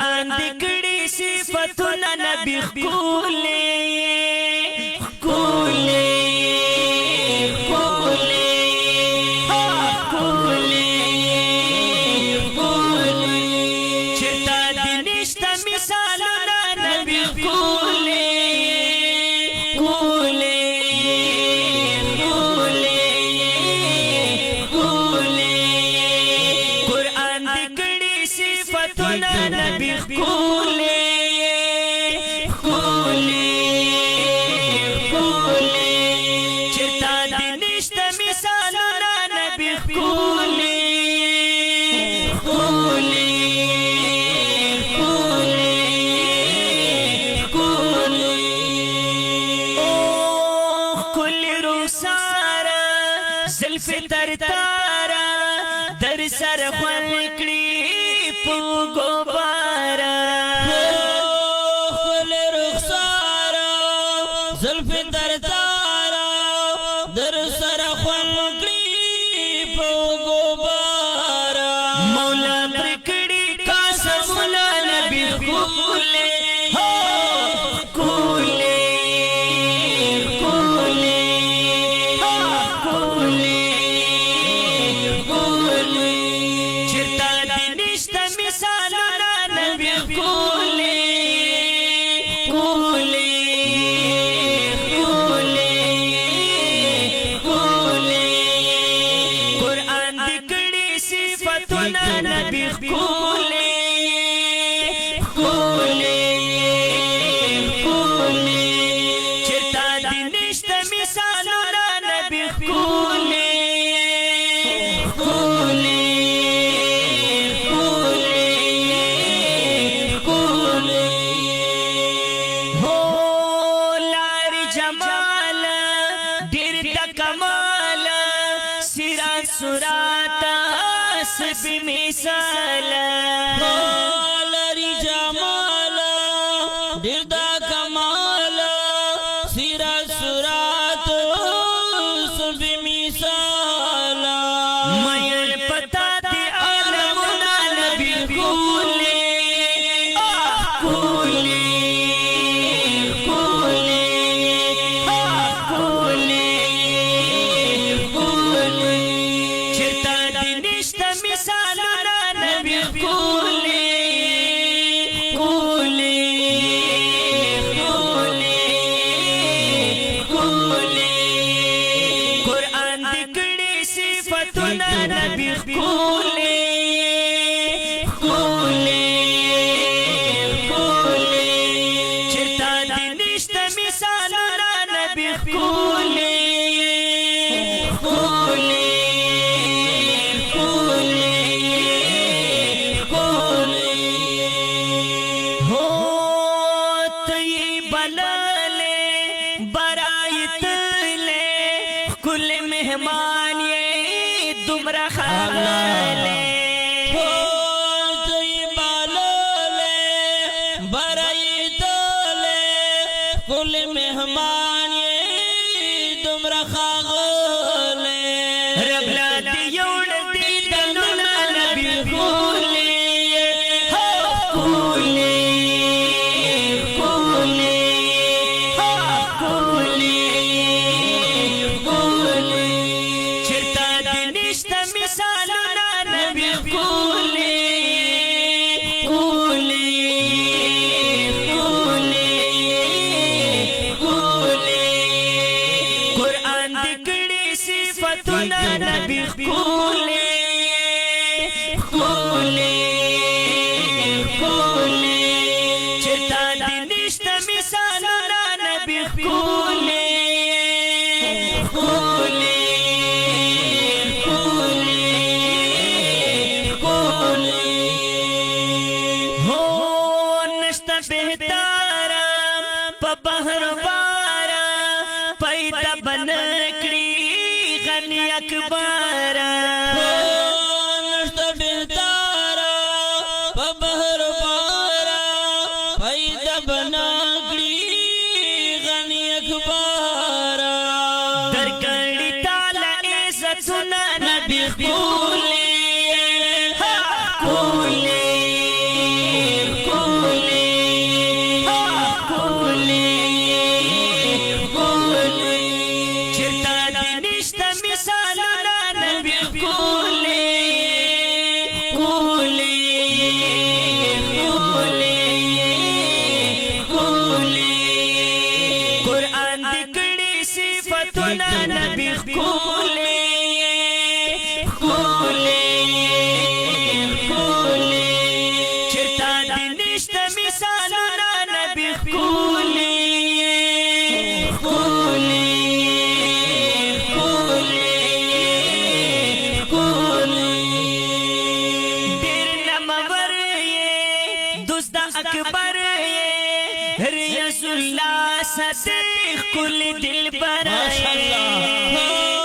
قرآن دکڑی صفتنا نبی خکولی خکولی خکولی خکولی خکولی چرتا دی نشتا مثالنا نبی خکولی خکولی خکولی خکولی قرآن دکڑی صفتنا نبی خکولی زلف تر تارا در سر خلقی پو گوبارا خل رخسارا زلف تر تارا در سر خلقی پو گوبارا مولا پرکڑی قاسم مولا نبی خولے خولے خولے نبی خولے خولے خولے چرتا دی نشتا مثالنا نبی خولے خولے خولے خولے ہو لار جمال دیر تا کمال سرات سراتا سبی مثالا لری جمالا دیر دا کمالا سیرا سرات سبی مثالا میر پتا دی عالمنا نبی خولے خولے خولے خولے خولے چرتا دی نشتا مثالنا نبی خولے خولے خولے خولے قرآن دکڑی صفتنا نبی خولے خولے خولے چرتا دی نشتا مثالنا نبی خولے خولے مہمان یہ دمرا خالے ہوتی بالولے برائی دولے کل مہمان یہ دمرا خالے رب لا دیوڑ دی دلنا نبی خولے خولے خولے خولے مثالنا نبی خولے خولے خولے خولے قرآن دکڑی صفتنا نبی خولے خولے خولے چرتا دی نشتا مثالنا نبی خولے خولے بہتارا پا بہر بارا پیدا بنکڑی غنی اکبارا نشتا بہتارا پا بہر بارا پیدا بنکڑی غنی اکبارا درکڑی تالا عزت سنا نبی خولے خولے دوست اکبر رسول الله صدیق کل دل پر ماشاءاللہ